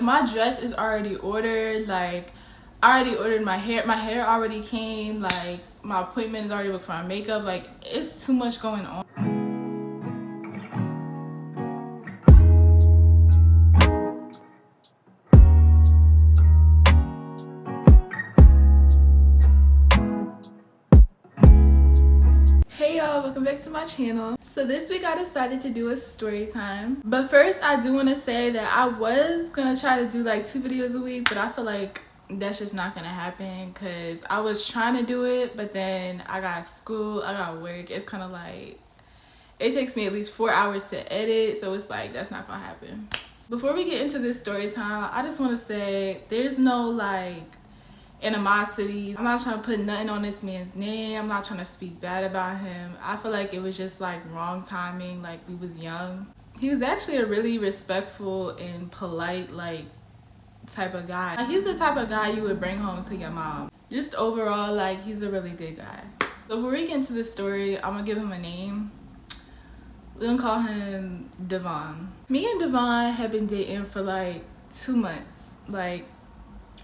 My dress is already ordered. Like, I already ordered my hair. My hair already came. Like, my appointment is already booked for my makeup. Like, it's too much going on. Hey y'all, welcome back to my channel. So this week I decided to do a story time. But first I do want to say that I was gonna try to do like 2 videos a week, but I feel like that's just not gonna happen because I was trying to do it, but then I got school, I got work. It's kind of like, it takes me at least 4 hours to edit, so it's like that's not gonna happen. Before we get into this story time, I just want to say there's no like animosity. I'm not trying to put nothing on this man's name. I'm not trying to speak bad about him. I feel like it was just like wrong timing. Like, we was young. He was actually a really respectful and polite like type of guy. Like, he's the type of guy you would bring home to your mom. Just overall, like, he's a really good guy. So before we get into the story, I'm gonna give him a name. We're gonna call him Devon. Me and Devon have been dating for like 2 months. Like,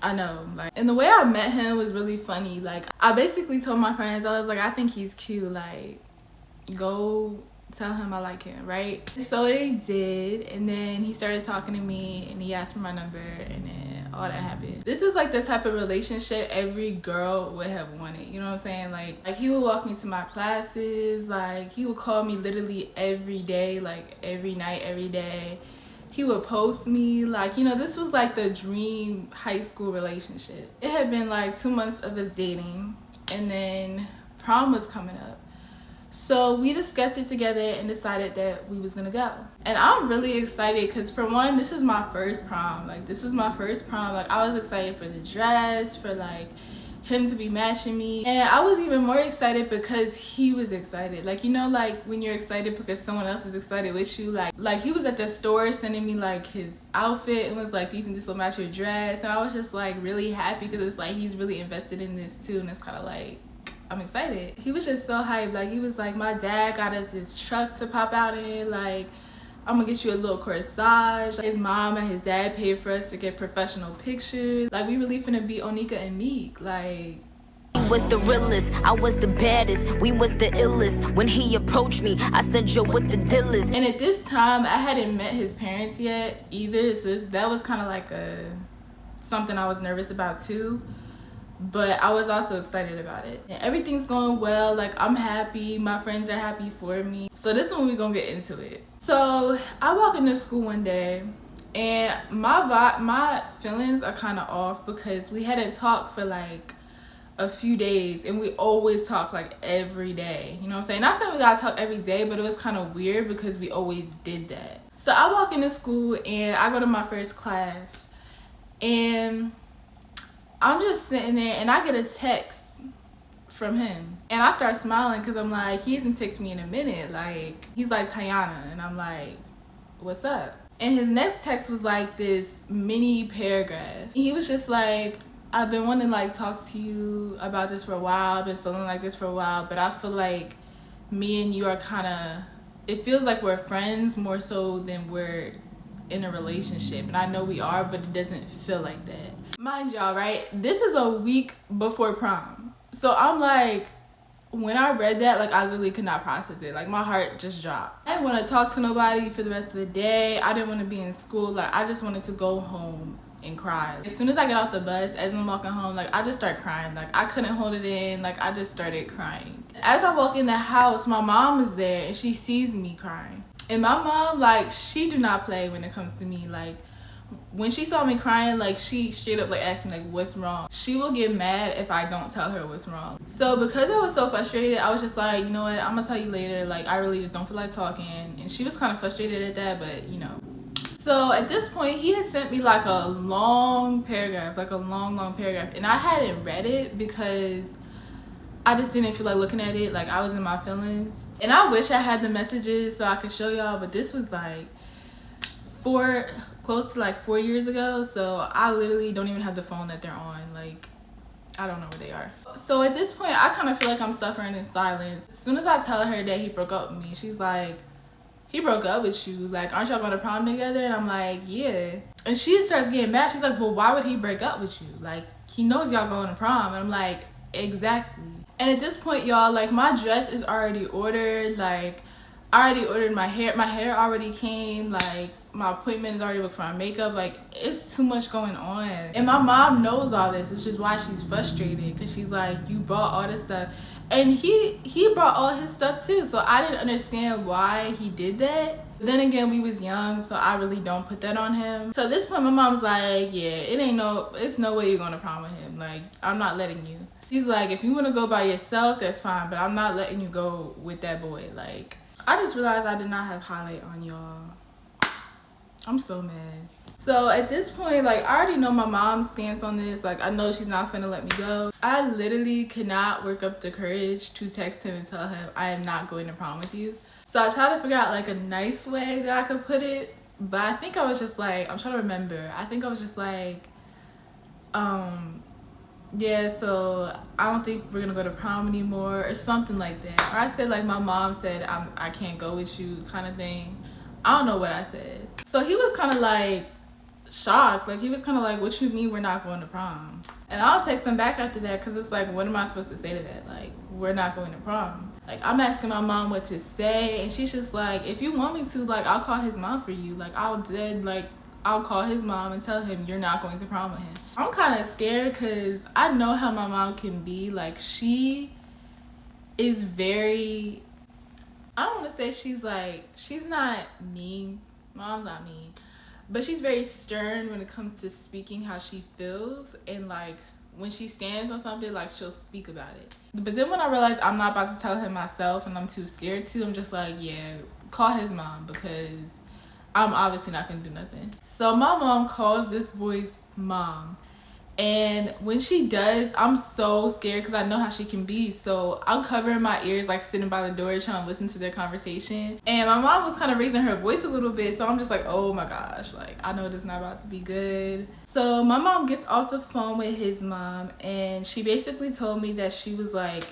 I know, like, and the way I met him was really funny. Like, I basically told my friends, I was like, I think he's cute, like, go tell him I like him, right? So they did, and then he started talking to me, and he asked for my number, and then all that happened. This is like the type of relationship every girl would have wanted, you know what I'm saying? Like he would walk me to my classes, like, he would call me literally every day, like, every night, every day. He would post me, like, you know, this was like the dream high school relationship. It had been like 2 months of us dating, and then prom was coming up. So we discussed it together and decided that we was gonna go. And I'm really excited because, for one, this is my first prom. Like, this was my first prom. Like, I was excited for the dress, for like him to be matching me, and I was even more excited because he was excited. Like, you know, like when you're excited because someone else is excited with you. Like he was at the store sending me like his outfit and was like, do you think this will match your dress? And I was just like really happy because it's like he's really invested in this too, and it's kind of like, I'm excited. He was just so hyped. Like, he was like, my dad got us this truck to pop out in, like, I'm gonna get you a little corsage. His mom and his dad paid for us to get professional pictures. Like, we really finna be Onika and Meek. Like, he was the realest, I was the baddest, we was the illest. When he approached me, I said, yo, what the deal is? And at this time, I hadn't met his parents yet either, so that was kind of like something I was nervous about too. But I was also excited about it. And everything's going well. Like, I'm happy. My friends are happy for me. So this one, we're gonna get into it. So I walk into school one day, and my feelings are kind of off because we hadn't talked for like a few days, and we always talk like every day. You know what I'm saying? Not saying we gotta talk every day, but it was kind of weird because we always did that. So I walk into school, and I go to my first class, and I'm just sitting there, and I get a text from him, and I start smiling because I'm like, he hasn't texted me in a minute. Like, he's like, Tiana, and I'm like, what's up? And his next text was like this mini paragraph. He was just like, I've been wanting to like talk to you about this for a while. I've been feeling like this for a while, but I feel like me and you are kind of, it feels like we're friends more so than we're in a relationship. And I know we are, but it doesn't feel like that. Mind y'all, right, this is a week before prom. So I'm like, when I read that, like, I literally could not process it. Like, my heart just dropped. I didn't want to talk to nobody for the rest of the day. I didn't want to be in school. Like, I just wanted to go home and cry. As soon as I get off the bus, as I'm walking home, like, I just start crying. Like, I couldn't hold it in. Like, I just started crying. As I walk in the house, my mom is there, and she sees me crying. And my mom, like, she do not play when it comes to me. Like, when she saw me crying, like, she straight up like asked me like, what's wrong? She will get mad if I don't tell her what's wrong. So because I was so frustrated, I was just like, you know what, I'm gonna tell you later. Like, I really just don't feel like talking. And she was kind of frustrated at that, but you know. So at this point, he had sent me like a long paragraph, like a long paragraph, and I hadn't read it because I just didn't feel like looking at it. Like, I was in my feelings, and I wish I had the messages so I could show y'all, but this was like close to like 4 years ago, so I literally don't even have the phone that they're on. Like, I don't know where they are. So at this point, I kind of feel like I'm suffering in silence. As soon as I tell her that he broke up with me, she's like, he broke up with you. Like, aren't y'all going to prom together? And I'm like, yeah. And she starts getting mad. She's like, well, why would he break up with you? Like, he knows y'all going to prom. And I'm like, exactly. And at this point, y'all, like, my dress is already ordered. Like, I already ordered my hair. My hair already came. Like, my appointment is already booked for my makeup. Like, it's too much going on. And my mom knows all this, which is why she's frustrated. Because she's like, you brought all this stuff. And he brought all his stuff too. So I didn't understand why he did that. But then again, we was young, so I really don't put that on him. So at this point, my mom's like, yeah, it's no way you're going to prom with him. Like, I'm not letting you. She's like, if you want to go by yourself, that's fine. But I'm not letting you go with that boy. Like, I just realized I did not have highlight on, y'all. I'm so mad. So at this point, like, I already know my mom's stance on this. Like, I know she's not finna let me go. I literally cannot work up the courage to text him and tell him I am not going to prom with you. So I tried to figure out like a nice way that I could put it. But I think I was just like, I'm trying to remember. I think I was just like, yeah, so I don't think we're gonna go to prom anymore or something like that. Or I said like my mom said I can't go with you kind of thing. I don't know what I said. So he was kind of like shocked. Like, he was kind of like, what you mean we're not going to prom? And I'll text him back after that because it's like, what am I supposed to say to that? Like, we're not going to prom. Like, I'm asking my mom what to say, and she's just like, if you want me to, like, I'll call his mom for you. Like, I'll call his mom and tell him you're not going to prom with him. I'm kind of scared because I know how my mom can be. Like, she is very, I don't want to say she's not mean. Mom's not mean. But she's very stern when it comes to speaking how she feels. And, like, when she stands on something, like, she'll speak about it. But then when I realized I'm not about to tell him myself and I'm too scared to, I'm just like, yeah, call his mom because I'm obviously not going to do nothing. So my mom calls this boy's mom. And when she does, I'm so scared because I know how she can be. So I'm covering my ears, like sitting by the door trying to listen to their conversation. And my mom was kind of raising her voice a little bit. So I'm just like, oh my gosh, like, I know this is not about to be good. So my mom gets off the phone with his mom. And she basically told me that she was like,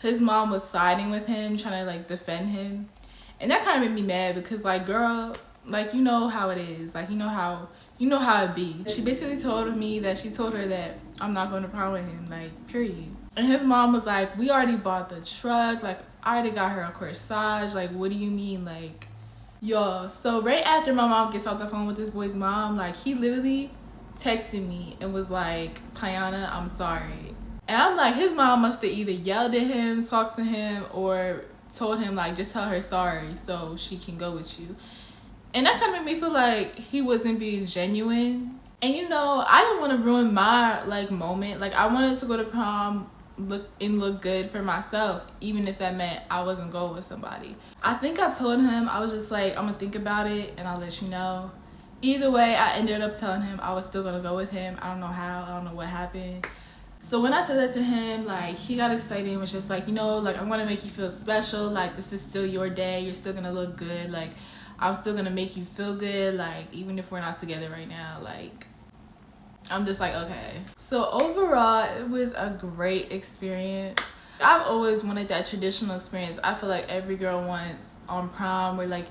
his mom was siding with him, trying to like defend him. And that kind of made me mad because, like, girl, like, you know how it is. Like, you know how it be. She basically told me that she told her that I'm not going to prom with him, like, period. And his mom was like, we already bought the truck. Like, I already got her a corsage. Like, what do you mean? Like, y'all. So right after my mom gets off the phone with this boy's mom, like, he literally texted me and was like, Tiana, I'm sorry. And I'm like, his mom must have either yelled at him, talked to him, or told him, like, just tell her sorry so she can go with you. And that kind of made me feel like he wasn't being genuine. And, you know, I didn't want to ruin my, like, moment. Like, I wanted to go to prom look good for myself, even if that meant I wasn't going with somebody. I think I told him, I was just like, I'm going to think about it and I'll let you know. Either way, I ended up telling him I was still going to go with him. I don't know how. I don't know what happened. So when I said that to him, like, he got excited and was just like, you know, like, I'm going to make you feel special. Like, this is still your day. You're still going to look good. Like, I'm still gonna make you feel good, like, even if we're not together right now. Like, I'm just like, okay. So overall, it was a great experience. I've always wanted that traditional experience. I feel like every girl wants on prom, where, like,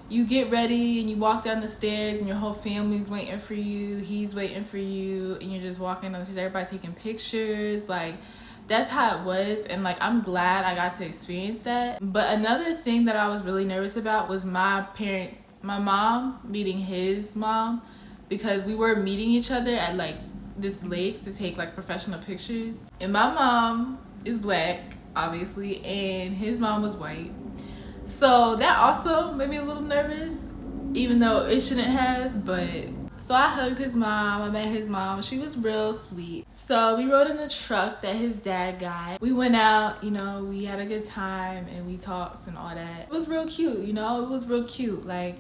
you get ready and you walk down the stairs and your whole family's waiting for you, he's waiting for you, and you're just walking down the stairs, everybody taking pictures. Like, that's how it was, and, like, I'm glad I got to experience that. But another thing that I was really nervous about was my mom meeting his mom, because we were meeting each other at, like, this lake to take, like, professional pictures. And my mom is black, obviously, and his mom was white. So that also made me a little nervous, even though it shouldn't have. But so I hugged his mom, I met his mom, she was real sweet. So we rode in the truck that his dad got. We went out, you know, we had a good time and we talked and all that. It was real cute, you know, it was real cute. Like,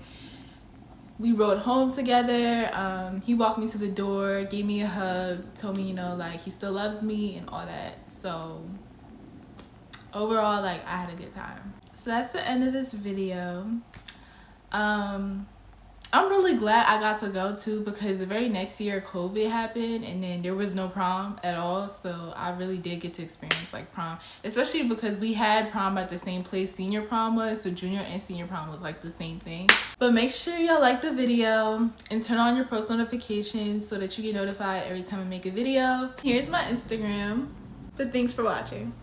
we rode home together. He walked me to the door, gave me a hug, told me, you know, like, he still loves me and all that. So overall, like, I had a good time. So that's the end of this video. I'm really glad I got to go too, because the very next year COVID happened and then there was no prom at all. So I really did get to experience like prom, especially because we had prom at the same place senior prom was. So junior and senior prom was like the same thing. But make sure y'all like the video and turn on your post notifications so that you get notified every time I make a video. Here's my Instagram. But thanks for watching.